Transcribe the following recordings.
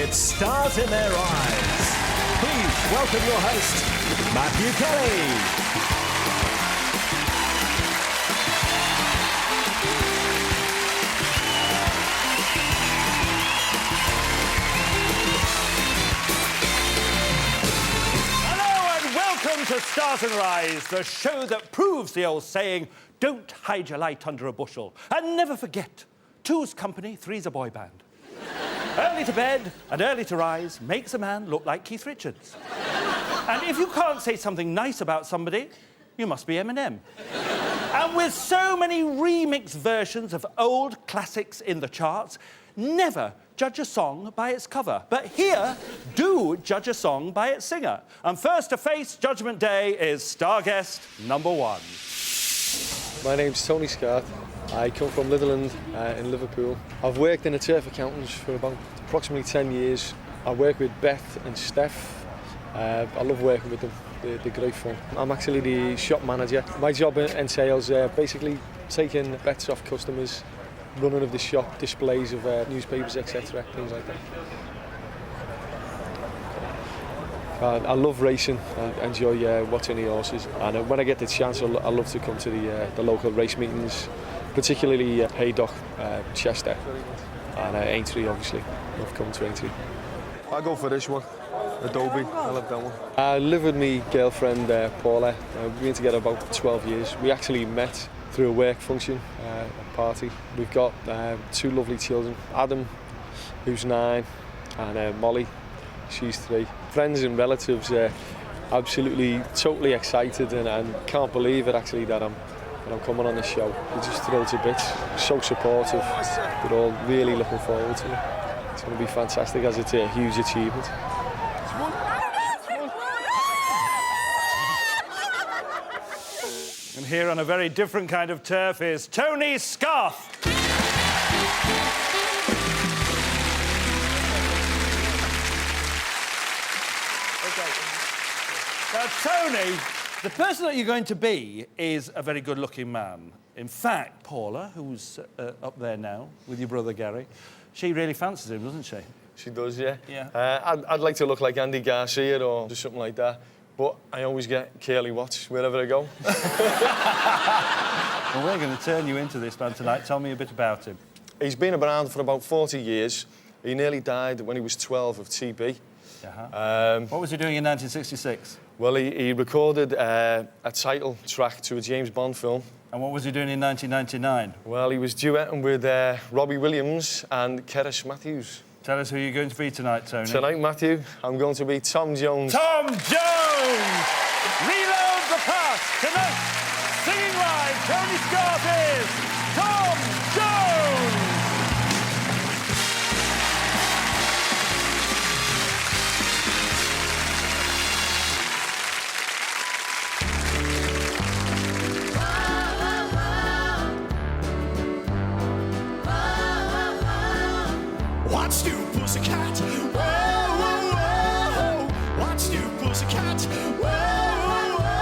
It's Stars in Their Eyes. Please welcome your host, Matthew Kelly. To Stars in Their Eyes, the show that proves the old saying, don't hide your light under a bushel. And never forget, two's company, three's a boy band. Early to bed and early to rise makes a man look like Keith Richards. And if you can't say something nice about somebody, you must be Eminem. And with so many remix versions of old classics in the charts, never judge a song by its cover. But here, do judge a song by its singer. And first to face Judgment Day is star guest number one. My name's Tony Scott. I come from Litherland in Liverpool. I've worked in a turf accountants for about approximately 10 years. I work with Beth and Steph. I love working with them. They're great fun. I'm actually the shop manager. My job entails basically taking bets off customers, running of the shop, displays of newspapers, etc., things like that. I love racing. I enjoy watching the horses, and when I get the chance, I love to come to the local race meetings, particularly Haydock, Chester, and Aintree, obviously. I've come to Aintree. I go for this one, Adobe. I love that one. I live with my girlfriend Paula. We've been together about 12 years. We actually met through a work function, a party. We've got two lovely children, Adam, who's 9, and Molly, she's 3. Friends and relatives are absolutely, totally excited and can't believe it actually that I'm coming on this show. They're just thrilled to bits, so supportive. They're all really looking forward to it. It's going to be fantastic as it's a huge achievement. And here on a very different kind of turf is Tony Scarth. Now, Tony, the person that you're going to be is a very good-looking man. In fact, Paula, who's up there now with your brother Gary, she really fancies him, doesn't she? She does, yeah. Yeah. I'd like to look like Andy Garcia or just something like that. But I always get Curly Watts wherever I go. Well, we're going to turn you into this man tonight. Tell me a bit about him. He's been around for about 40 years. He nearly died when he was 12 of TB. What was he doing in 1966? Well, he recorded a title track to a James Bond film. And what was he doing in 1999? Well, he was duetting with Robbie Williams and Keris Matthews. Tell us who you're going to be tonight, Tony. Tonight, Matthew, I'm going to be Tom Jones. Tom Jones! Reload the past! Tonight, singing live, Tony Scott is Tom Jones! What's new, pussycat? Whoa, whoa, whoa. What's new, pussycat? Whoa, whoa,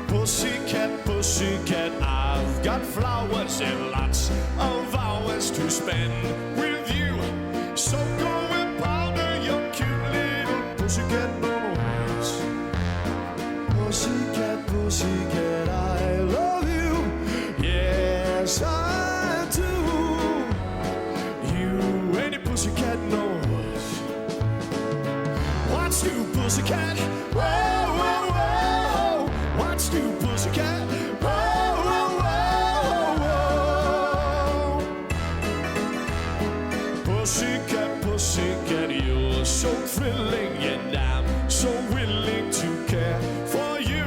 whoa. Pussycat, pussycat, I've got flowers and lots of hours to spend with you. So go and powder your cute little pussycat bones. Pussycat, pussycat, I love you. Yes, I do. You ain't a pussycat knows. What's new, pussycat? Whoa, whoa, whoa. What's new, pussycat? Whoa, whoa, whoa, whoa. Pussycat, pussycat, you're so thrilling, and I'm so willing to care for you.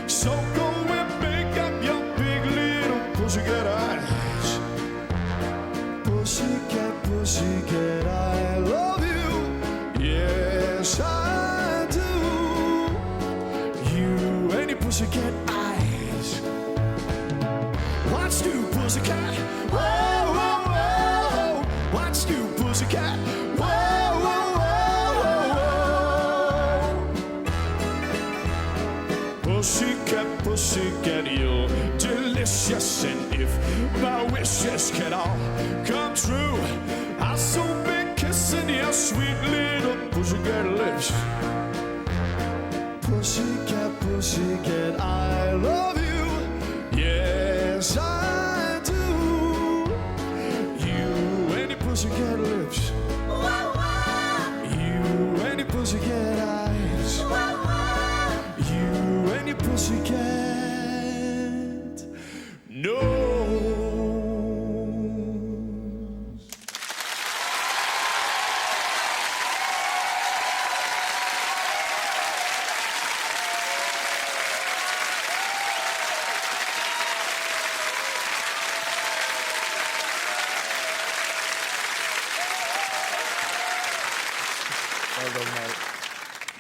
So go and make up your big little pussycat eyes. Pussycat, pussycat, I love you. Yes, I do. You ain't a pussycat eyes. What's new, pussycat? Whoa, whoa, whoa. What's new, pussycat? Whoa, whoa, whoa, whoa. pussycat, you're delicious. And if my wishes can all come true, I'll soon be kissing your sweet little pussycat lips. Pussycat, pussycat, I love you. Yes, I do. You and your pussycat lips. You and your pussycat eyes. You and your pussycat nose. Well done, mate.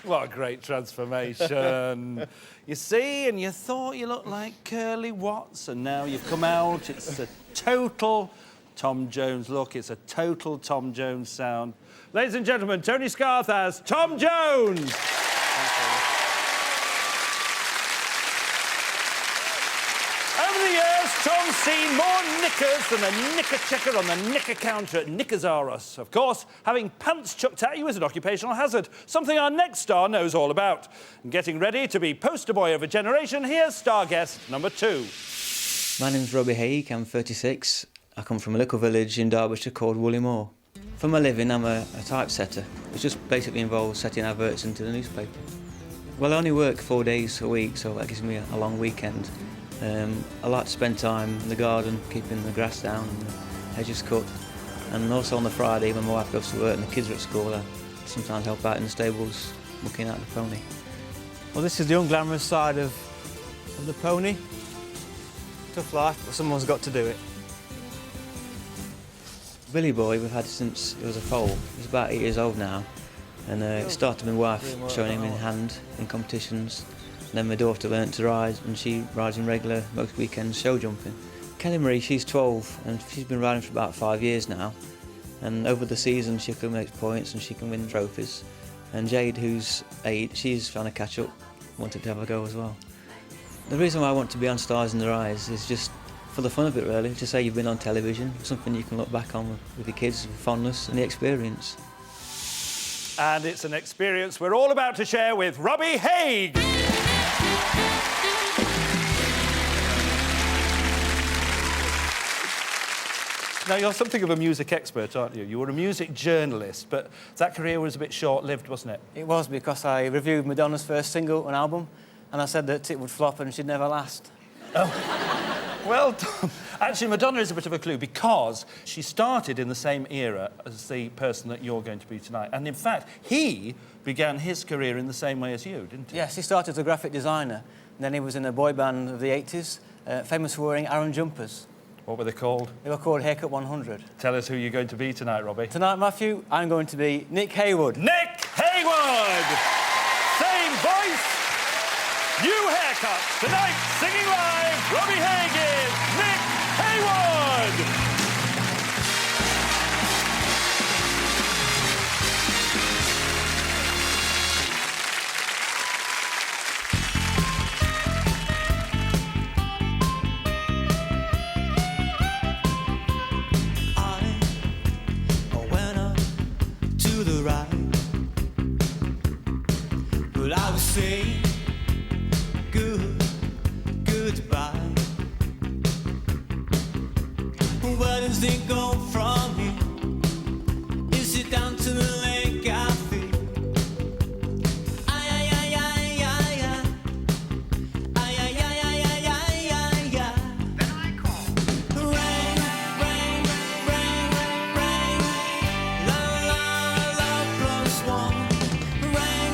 What a great transformation. You see, and you thought you looked like Curly Watts, and now you've come out. It's a total Tom Jones look. It's a total Tom Jones sound. Ladies and gentlemen, Tony Scarth as Tom Jones. Over the years, Tom's seen more knickers than a knicker checker on the knicker counter at Knickers R Us. Of course, having pants chucked at you is an occupational hazard, something our next star knows all about. And getting ready to be poster boy of a generation, here's star guest number 2. My name's Robbie Haig, I'm 36. I come from a little village in Derbyshire called Woolly Moor. For my living, I'm a typesetter, which just basically involves setting adverts into the newspaper. Well, I only work 4 days a week, so that gives me a long weekend. I like to spend time in the garden, keeping the grass down and the hedges cut. And also on the Friday, when my wife goes to work and the kids are at school, I sometimes help out in the stables, looking at the pony. Well, this is the unglamorous side of the pony. Tough life, but someone's got to do it. Billy Boy, we've had since he was a foal. He's about 8 years old now. And it started with my wife showing him in hand in competitions. And then my daughter learnt to ride, and she rides in regular, most weekends, show jumping. Kelly Marie, she's 12, and she's been riding for about 5 years now. And over the season, she can make points and she can win trophies. And Jade, who's 8, she's trying to catch up, wanted to have a go as well. The reason why I want to be on Stars in Their Eyes is just for the fun of it, really, to say you've been on television, something you can look back on with your kids with fondness and the experience. And it's an experience we're all about to share with Robbie Haig. Now, you're something of a music expert, aren't you? You were a music journalist, but that career was a bit short-lived, wasn't it? It was, because I reviewed Madonna's first single and album, and I said that it would flop and she'd never last. Oh. Well done. Actually, Madonna is a bit of a clue, because she started in the same era as the person that you're going to be tonight. And in fact, he began his career in the same way as you, didn't he? Yes, he started as a graphic designer, and then he was in a boy band of the 80s, famous for wearing Aran jumpers. What were they called? They were called Haircut 100. Tell us who you're going to be tonight, Robbie. Tonight, Matthew, I'm going to be Nick Haywood. Nick Haywood! Same voice, new haircut. Tonight, singing live, Robbie Haig is Nick Haywood! Say goodbye. Where does it go from here? Is it down to the lake I feel? Ay, ay, ay, ay, ay, ay. Ay, ay, ay, ay, ay, ay, ay, ay. Then I call. Rain, rain, rain, rain. La, la, la, plus one. Rain,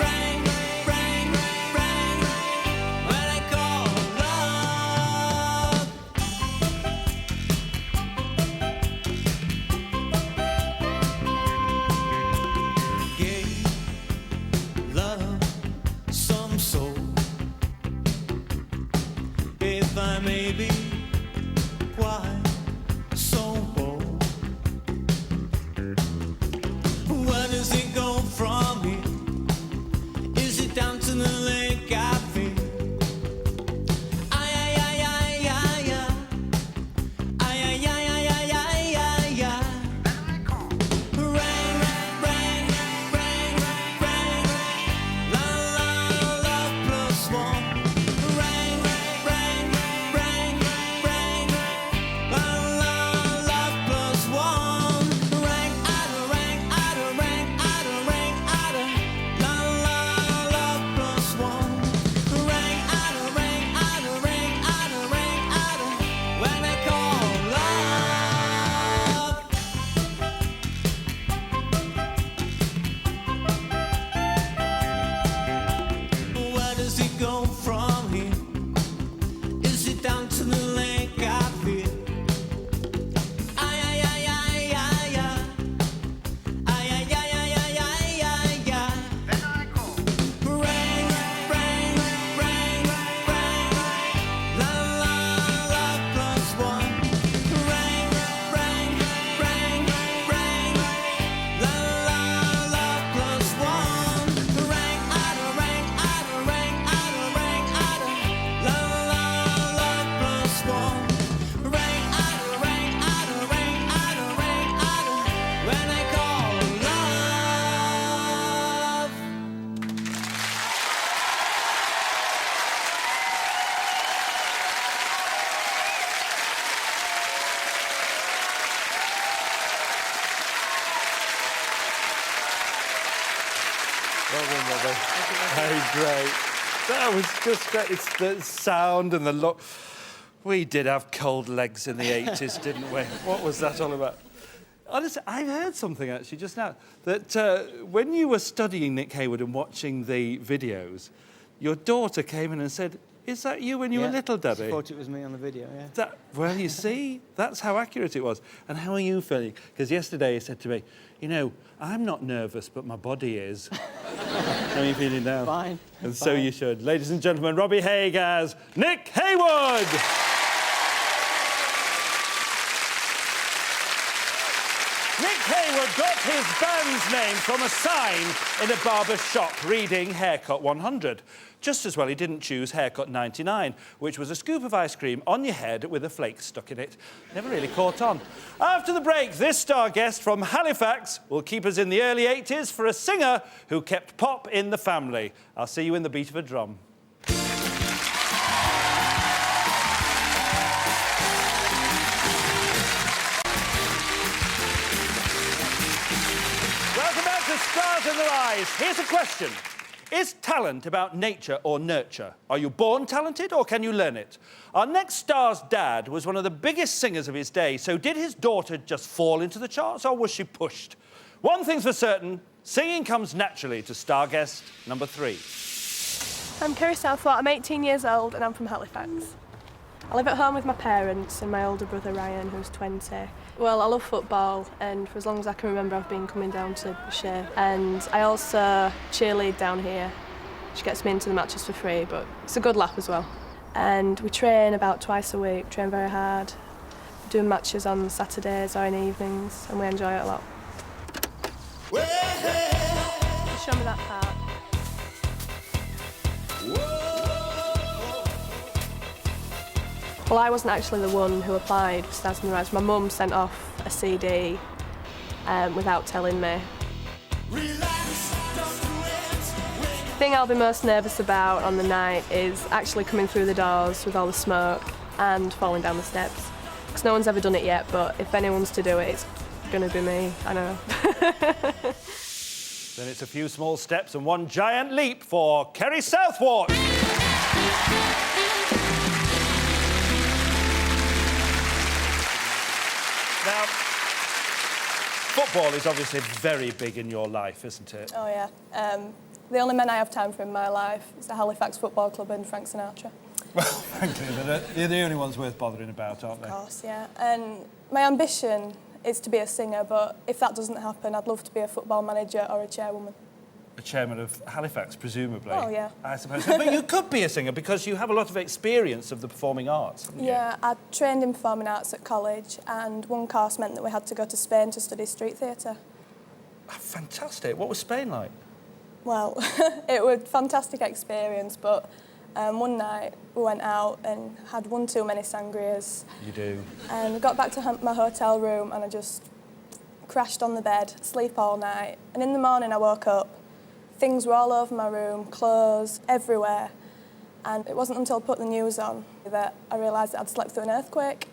rain, rain, rain. When I call love. Gave love some soul. If I may be quite so bold, where does it go from here? Is it down to the lake I feel? Robbie. Hey, great. That was just great. It's the sound and the look. We did have cold legs in the 80s, didn't we? What was that all about? Honestly, I heard something actually just now that when you were studying Nick Haywood and watching the videos, your daughter came in and said, "Is that you when you were little, Debbie?" I thought it was me on the video, yeah. Well, you see, that's how accurate it was. And how are you feeling? Because yesterday he said to me, "You know, I'm not nervous, but my body is." How are you feeling now? Fine. And so you should. Ladies and gentlemen, Robbie Haig as Nick Haywood. Nick Haywood got his band's name from a sign in a barber's shop reading Haircut 100. Just as well he didn't choose Haircut 99, which was a scoop of ice cream on your head with a flake stuck in it. Never really caught on. After the break, this star guest from Halifax will keep us in the early 80s for a singer who kept pop in the family. I'll see you in the beat of a drum. Welcome back to Stars in Their Eyes. Here's a question. Is talent about nature or nurture? Are you born talented or can you learn it? Our next star's dad was one of the biggest singers of his day, so did his daughter just fall into the charts or was she pushed? One thing's for certain, singing comes naturally to star guest number 3. I'm Kerry Southwort, I'm 18 years old and I'm from Halifax. I live at home with my parents and my older brother Ryan, who's 20. Well, I love football and for as long as I can remember I've been coming down to Shea. And I also cheerlead down here, which gets me into the matches for free, but it's a good laugh as well. And we train about twice a week, train very hard. We're doing matches on Saturdays or in evenings and we enjoy it a lot. Show me that part. Well, I wasn't actually the one who applied for Stars in the Rise. My mum sent off a CD without telling me. The thing I'll be most nervous about on the night is actually coming through the doors with all the smoke and falling down the steps. Because no one's ever done it yet, but if anyone's to do it, it's going to be me, I know. Then it's a few small steps and one giant leap for Kerry Southwort. Now, football is obviously very big in your life, isn't it? Oh, yeah. The only men I have time for in my life is the Halifax Football Club and Frank Sinatra. Well, frankly, they're the only ones worth bothering about, aren't they? Of course, yeah. And my ambition is to be a singer, but if that doesn't happen, I'd love to be a football manager or a chairwoman. A chairman of Halifax, presumably. Oh, yeah. I suppose. But you could be a singer because you have a lot of experience of the performing arts, haven't you? Yeah, I trained in performing arts at college, and one course meant that we had to go to Spain to study street theatre. Oh, fantastic. What was Spain like? Well, it was a fantastic experience, but one night we went out and had one too many sangrias. You do. And I got back to my hotel room and I just crashed on the bed, sleep all night. And in the morning I woke up, things were all over my room, clothes, everywhere. And it wasn't until I put the news on that I realised that I'd slept through an earthquake.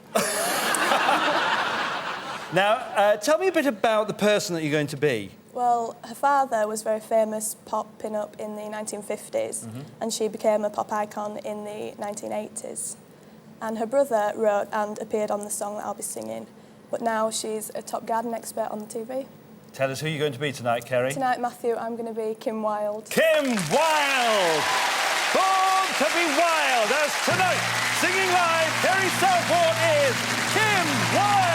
Now, tell me a bit about the person that you're going to be. Well, her father was very famous pop pin-up in the 1950s, and she became a pop icon in the 1980s. And her brother wrote and appeared on the song that I'll be singing, but now she's a top garden expert on the TV. Tell us who you're going to be tonight, Kerry. Tonight, Matthew, I'm going to be Kim Wilde. Kim Wilde! Born to be wild, as tonight, singing live, Kerry Southwort is Kim Wilde!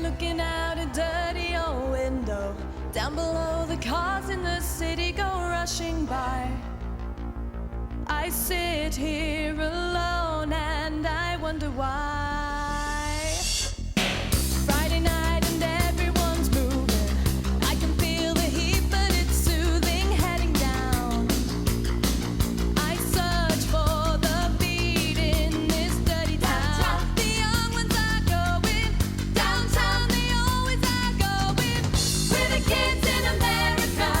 Looking out a dirty old window, down below the cars in the city go rushing by. I sit here alone and I wonder why. Friday night and everyone's moving. I can feel the heat but it's soothing heading down. I search for the beat in this dirty town. The young ones are going downtown, they always are going. We're the kids in America.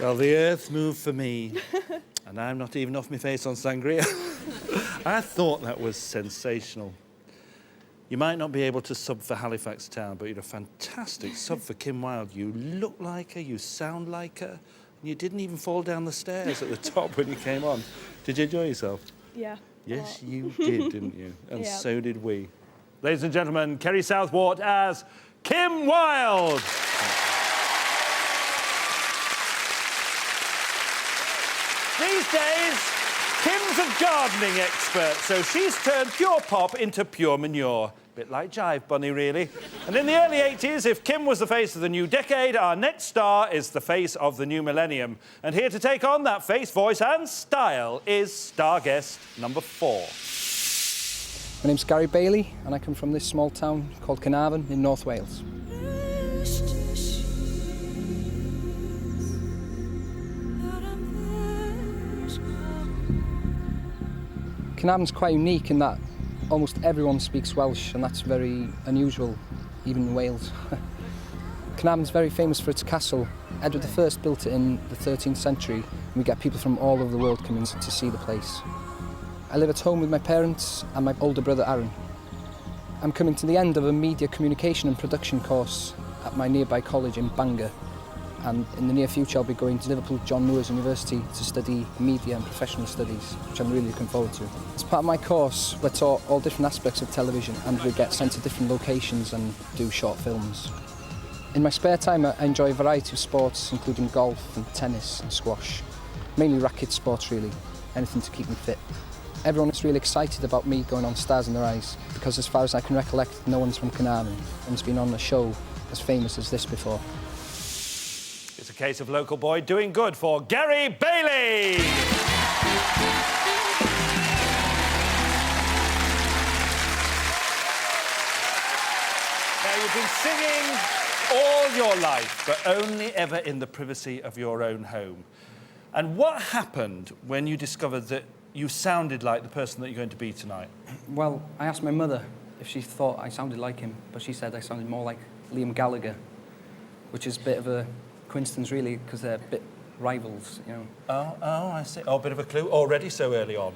Well, the earth moved for me, and I'm not even off my face on sangria. I thought that was sensational. You might not be able to sub for Halifax Town, but you're a fantastic sub for Kim Wilde. You look like her, you sound like her, and you didn't even fall down the stairs at the top when you came on. Did you enjoy yourself? Yeah. Yes, you did, didn't you? And Yeah. so did we. Ladies and gentlemen, Kerry Southwort as Kim Wilde. These days, Kim's a gardening expert, so she's turned pure pop into pure manure. Bit like Jive Bunny, really. And in the early 80s, if Kim was the face of the new decade, our next star is the face of the new millennium. And here to take on that face, voice and style is star guest number 4. My name's Gary Bailey, and I come from this small town called Carnarvon in North Wales. Carnarvon's quite unique in that almost everyone speaks Welsh, and that's very unusual, even in Wales. Carnarvon's very famous for its castle. Edward I built it in the 13th century, and we get people from all over the world coming to see the place. I live at home with my parents and my older brother Aaron. I'm coming to the end of a media communication and production course at my nearby college in Bangor, and in the near future I'll be going to Liverpool John Moores University to study media and professional studies, which I'm really looking forward to. As part of my course, we're taught all different aspects of television, and we get sent to different locations and do short films. In my spare time I enjoy a variety of sports, including golf and tennis and squash. Mainly racket sports really, anything to keep me fit. Everyone is really excited about me going on Stars in Their Eyes, because as far as I can recollect, no one's from Carnarvon and has been on a show as famous as this before. It's a case of local boy doing good for Gary Bailey. Now, you've been singing all your life, but only ever in the privacy of your own home. And what happened when you discovered that you sounded like the person that you're going to be tonight? Well, I asked my mother if she thought I sounded like him, but she said I sounded more like Liam Gallagher, which is a bit of a coincidence really, because they're a bit rivals, you know. Oh, I see. Oh, a bit of a clue already so early on.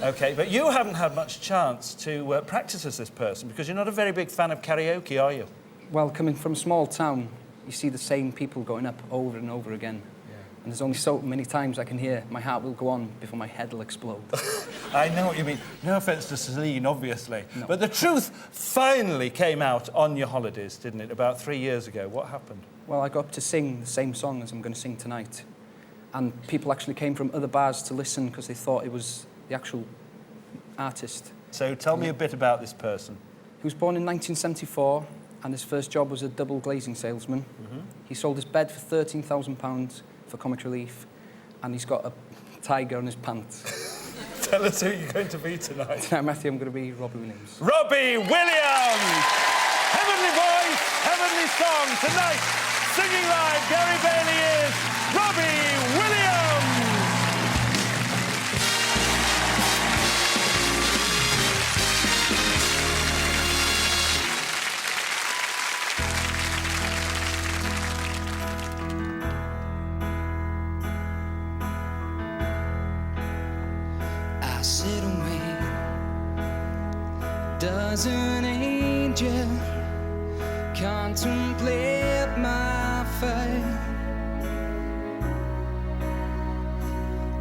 OK, but you haven't had much chance to practice as this person, because you're not a very big fan of karaoke, are you? Well, coming from a small town, you see the same people going up over and over again. And there's only so many times I can hear my heart will go on before my head will explode. I know what you mean. No offence to Celine, obviously. No. But the truth finally came out on your holidays, didn't it, about 3 years ago? What happened? Well, I got up to sing the same song as I'm going to sing tonight. And people actually came from other bars to listen because they thought it was the actual artist. So tell me a bit about this person. He was born in 1974, and his first job was a double glazing salesman. Mm-hmm. He sold his bed for £13,000 for Comic Relief, and he's got a tiger on his pants. Tell us who you're going to be tonight. Tonight, Matthew, I'm going to be Robbie Williams. Robbie Williams! Heavenly voice, heavenly song. Tonight, singing live, Gary Bailey is Robbie Williams! I sit and wait. Does an angel contemplate my fate?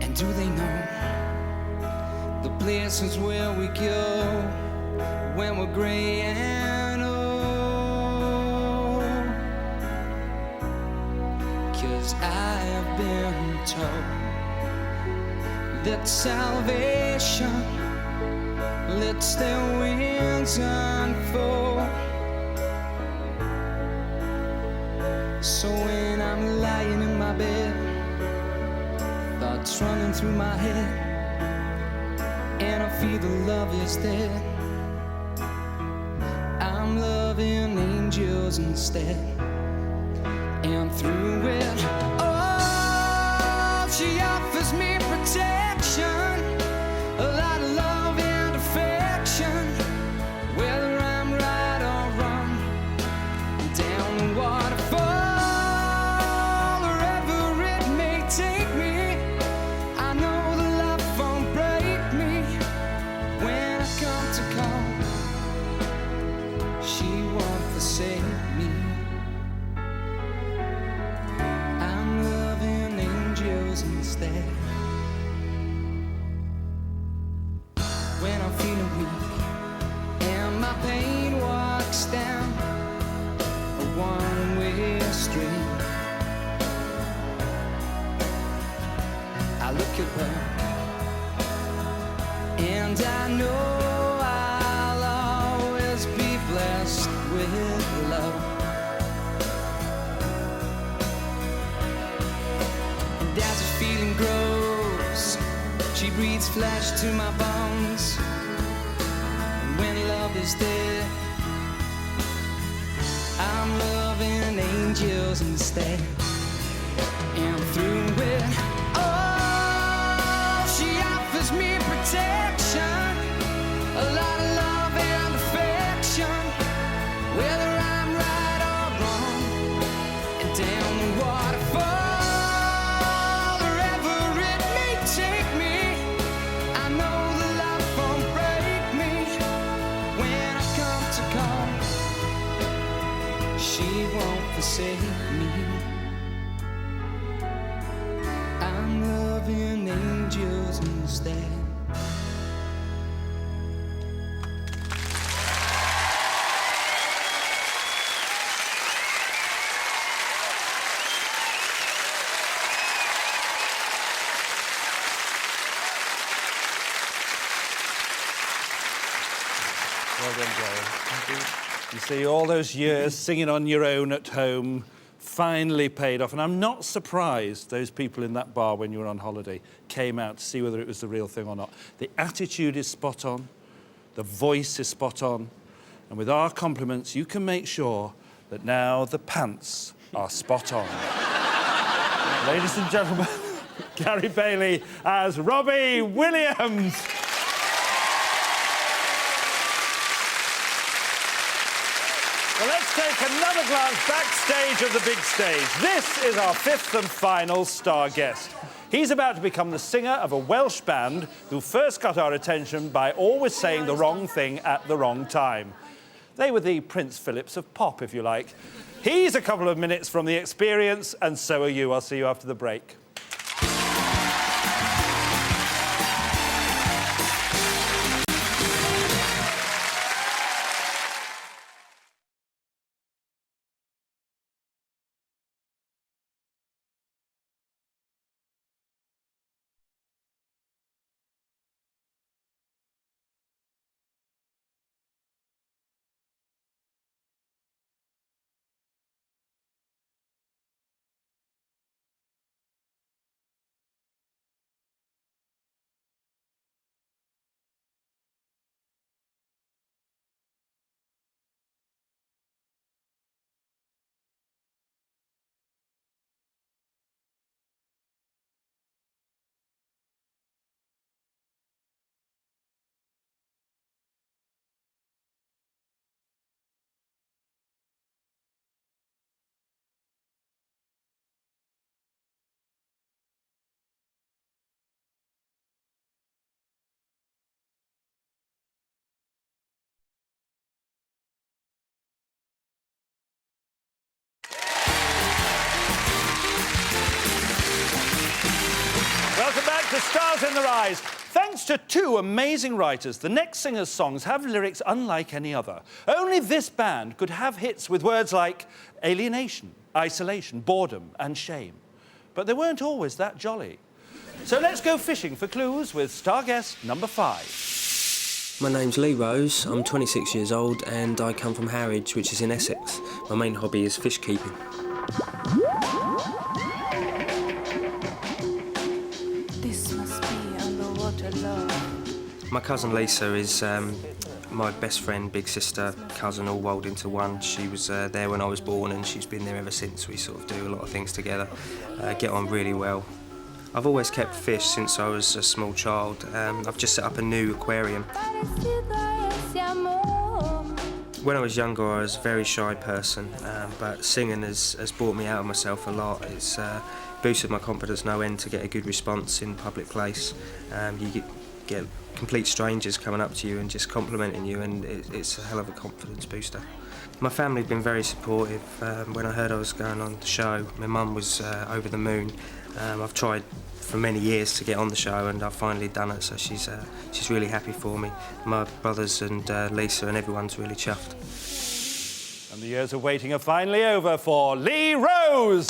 And do they know the places where we go when we're gray and old? 'Cause I have been told that salvation lets their wings unfold. So when I'm lying in my bed, thoughts running through my head, and I feel the love is dead, I'm loving angels instead. And through it all, she offers me protection, a lot of love and affection, whether I'm right or wrong, down the waterfall, wherever it may And I know I'll always be blessed with love. And as the feeling grows, she breathes flesh to my bones. And when love is there, I'm loving angels instead. And through it all, she offers me protection, a lot of love and affection, whether I'm right or wrong. And down the waterfall, wherever it may take me, I know the life won't break me. When I come to call, she won't forsake me. I'm loving angels instead. Well done, Joel. You see, all those years singing on your own at home finally paid off. And I'm not surprised those people in that bar when you were on holiday came out to see whether it was the real thing or not. The attitude is spot on. The voice is spot on. And with our compliments, you can make sure that now the pants are spot on. Ladies and gentlemen, Gary Bailey as Robbie Williams. Well, let's take another glance backstage of the big stage. This is our fifth and final star guest. He's about to become the singer of a Welsh band who first got our attention by always saying the wrong thing at the wrong time. They were the Prince Philips of pop, if you like. He's a couple of minutes from the experience, and so are you. I'll see you after the break. Welcome back to Stars in the Rise. Thanks to two amazing writers, the next singer's songs have lyrics unlike any other. Only this band could have hits with words like alienation, isolation, boredom and shame. But they weren't always that jolly. So let's go fishing for clues with star guest number 5. My name's Lee Rose, I'm 26 years old and I come from Harwich, which is in Essex. My main hobby is fish keeping. My cousin Lisa is my best friend, big sister, cousin, all rolled into one. She was there when I was born and she's been there ever since. We sort of do a lot of things together, get on really well. I've always kept fish since I was a small child. I've just set up a new aquarium. When I was younger, I was a very shy person, but singing has brought me out of myself a lot. It's boosted my confidence no end to get a good response in a public place. You get complete strangers coming up to you and just complimenting you, and it's a hell of a confidence booster. My family have been very supportive. When I heard I was going on the show, my mum was over the moon. I've tried for many years to get on the show and I've finally done it, so she's really happy for me. My brothers and Lisa and everyone's really chuffed. And the years of waiting are finally over for Lee Rose!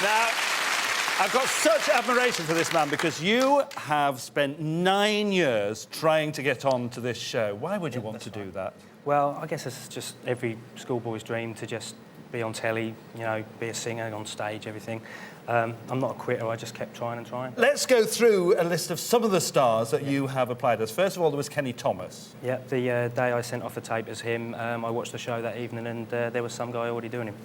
Now, I've got such admiration for this man because you have spent 9 years trying to get on to this show. Why would you want to do that? Well, I guess it's just every schoolboy's dream to just be on telly, you know, be a singer on stage, everything. I'm not a quitter, I just kept trying and trying. Let's go through a list of some of the stars that you have applied as. First of all, there was Kenny Thomas. Yeah, the day I sent off the tape as him, I watched the show that evening and there was some guy already doing him.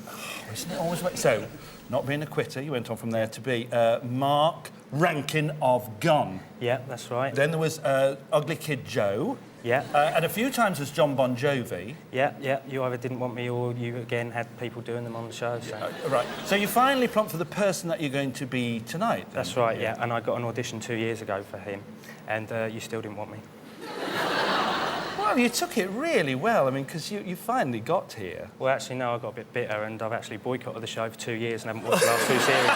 Isn't it always... So, not being a quitter, you went on from there to be Mark Rankin of Gone. Yeah, that's right. Then there was Ugly Kid Joe. Yeah. And a few times was John Bon Jovi. Yeah, yeah. You either didn't want me or you, again, had people doing them on the show. So. Right. So you finally plumped for the person that you're going to be tonight, then? That's right, yeah. And I got an audition 2 years ago for him, and you still didn't want me. Well, you took it really well, I mean, because you finally got here. Well, actually, no, I got a bit bitter, and I've actually boycotted the show for 2 years and haven't watched the last 2 series.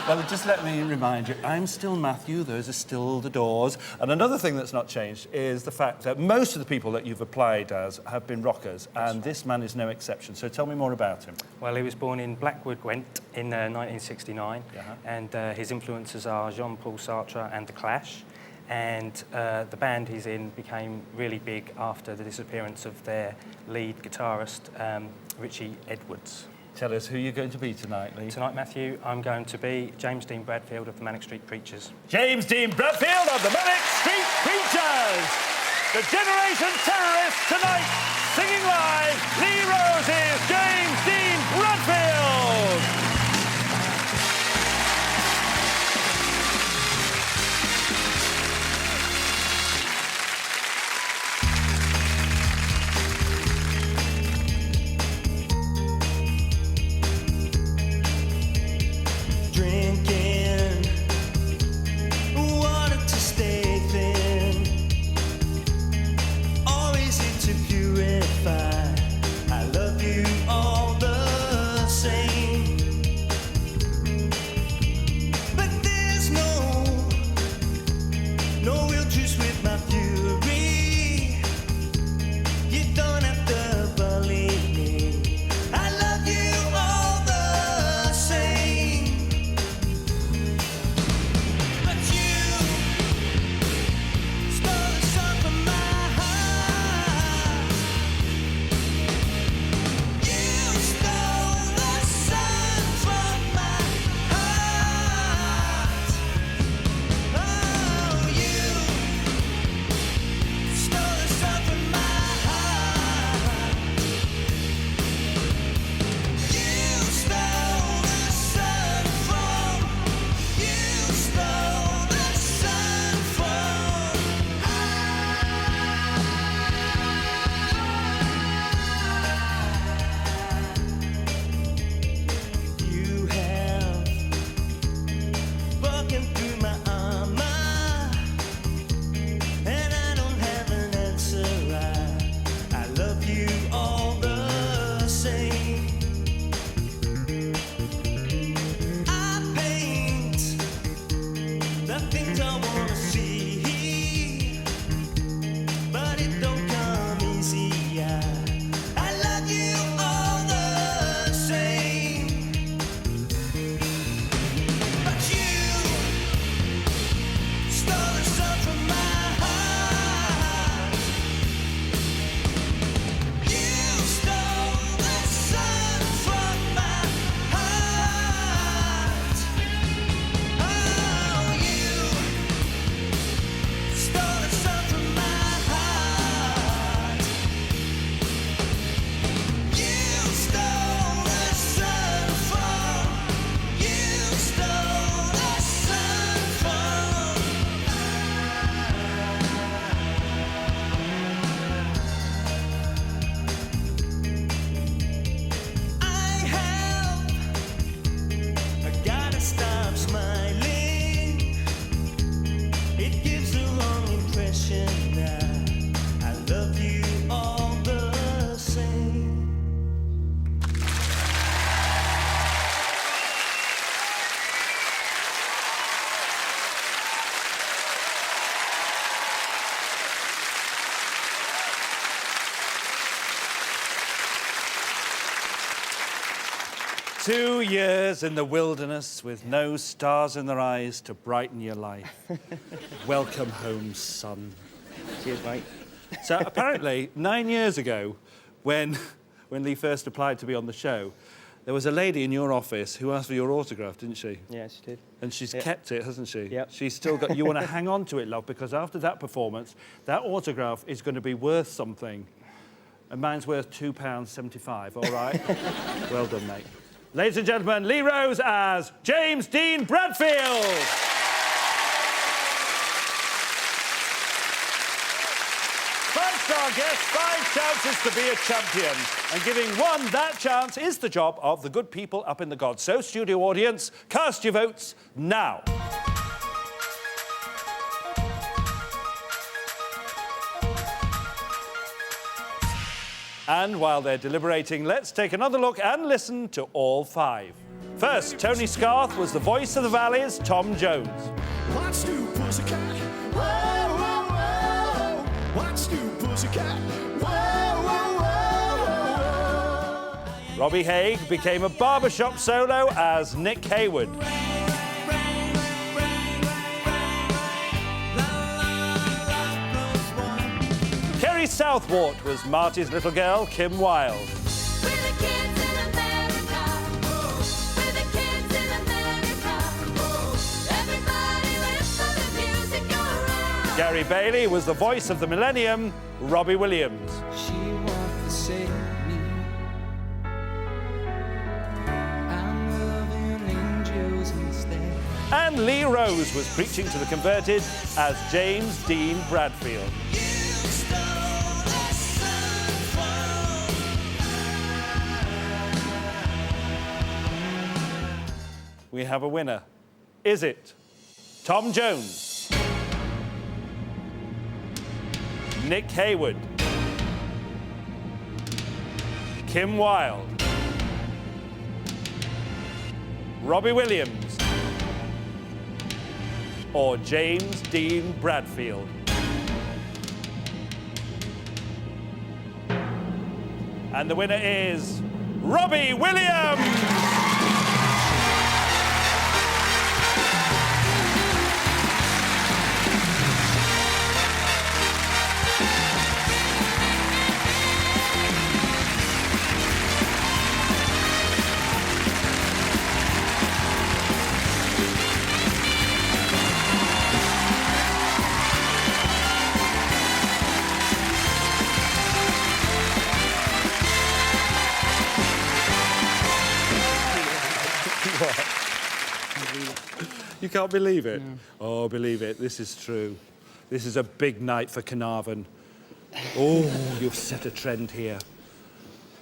Well, just let me remind you, I'm still Matthew, those are still the doors. And another thing that's not changed is the fact that most of the people that you've applied as have been rockers, and this man is no exception. So tell me more about him. Well, he was born in Blackwood, Gwent in 1969, and his influences are Jean-Paul Sartre and The Clash. And the band he's in became really big after the disappearance of their lead guitarist, Richie Edwards. Tell us who you're going to be tonight, Lee. Tonight, Matthew, I'm going to be James Dean Bradfield of the Manic Street Preachers. James Dean Bradfield of the Manic Street Preachers! The Generation Terrorists tonight, singing live, Lee Rose's James Dean Bradfield! Drinking water to stay thin, or is it to purify? I love you all the 2 years in the wilderness with no stars in their eyes to brighten your life. Welcome home, son. Cheers, mate. So apparently, 9 years ago, when Lee first applied to be on the show, there was a lady in your office who asked for your autograph, didn't she? Yeah, she did. And she's kept it, hasn't she? Yep. She's still got... You want to hang on to it, love, because after that performance, that autograph is going to be worth something. And mine's worth £2.75, all right? Well done, mate. Ladies and gentlemen, Lee Rose as James Dean Bradfield. Five-star guest, 5 chances to be a champion. And giving one that chance is the job of the good people up in the gods. So, studio audience, cast your votes now. And while they're deliberating, let's take another look and listen to all 5. First, Tony Scarth was the voice of the Valleys, Tom Jones. What's new, pussycat? Whoa, whoa, whoa. What's new, pussycat? Whoa, whoa, whoa. Robbie Haig became a barbershop solo as Nick Hayward. Kerry Southwart was Marty's little girl, Kim Wilde. Gary Bailey was the voice of the Millennium, Robbie Williams. She won't forsake me. I'm loving angels instead. And Lee Rose was preaching to the converted as James Dean Bradfield. We have a winner. Is it Tom Jones, Nick Hayward, Kim Wilde, Robbie Williams, or James Dean Bradfield? And the winner is Robbie Williams! You can't believe it? No. Oh, believe it. This is true. This is a big night for Carnarvon. Oh, you've set a trend here.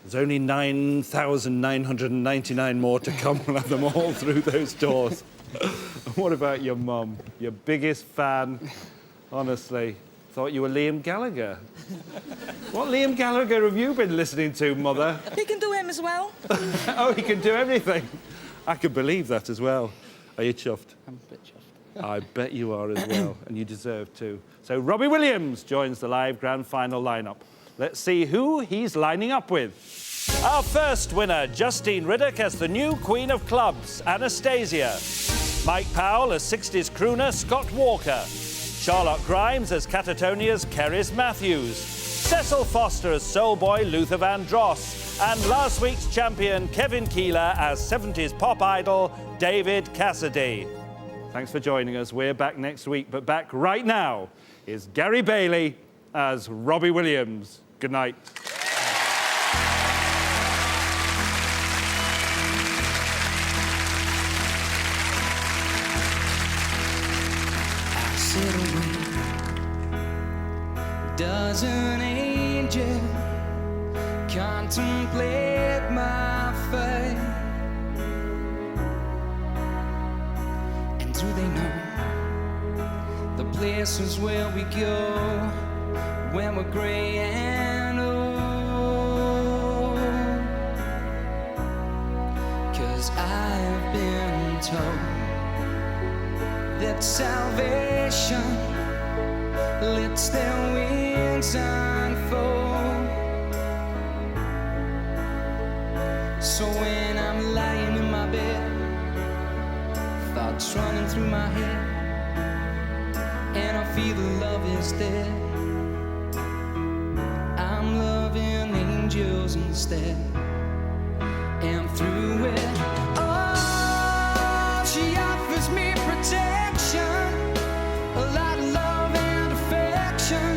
There's only 9,999 more to come. We'll have them all through those doors. And what about your mum? Your biggest fan? Honestly, thought you were Liam Gallagher. What Liam Gallagher have you been listening to, Mother? He can do him as well. Oh, he can do everything. I can believe that as well. Are you chuffed? I'm a bit chuffed. I bet you are as well, and you deserve to. So Robbie Williams joins the live grand final lineup. Let's see who he's lining up with. Our first winner, Justine Riddock as the new Queen of Clubs, Anastasia. Mike Powell as 60s crooner, Scott Walker. Charlotte Grimes as Catatonia's Cerys Matthews. Cecil Foster as Soul Boy, Luther Vandross. And last week's champion, Kevin Keeler as 70s pop idol, David Cassidy. Thanks for joining us. We're back next week, but back right now is Gary Bailey as Robbie Williams. Good night. I sit away, does an angel contemplate my fate? And do they know the places where we go when we're gray and old? 'Cause I've been told that salvation lets their wings unfold. So when I'm lying in thoughts running through my head, and I feel the love is dead. I'm loving angels instead, and through it all, she offers me protection, a lot of love and affection,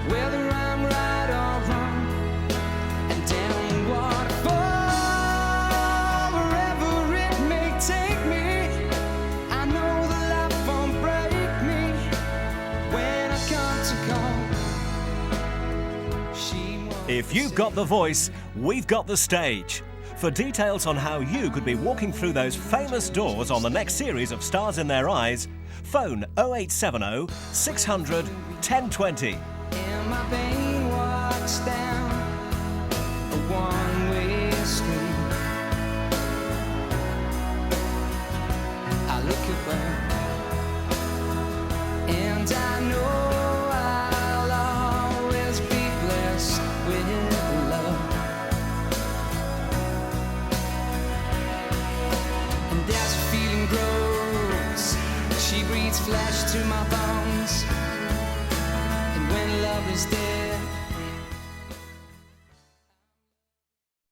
whether I'm right or wrong, and down the waterfall, wherever it may take me, I know the life won't break me when I come to call. She won't. If you've got the voice, we've got the stage. For details on how you could be walking through those famous doors on the next series of Stars in Their Eyes, phone 0870 600 1020. And my pain walks down a one-way street. I look around and I know I'll always be blessed with love. And as the feeling grows, she breathes flesh to my bones. And when love is dead,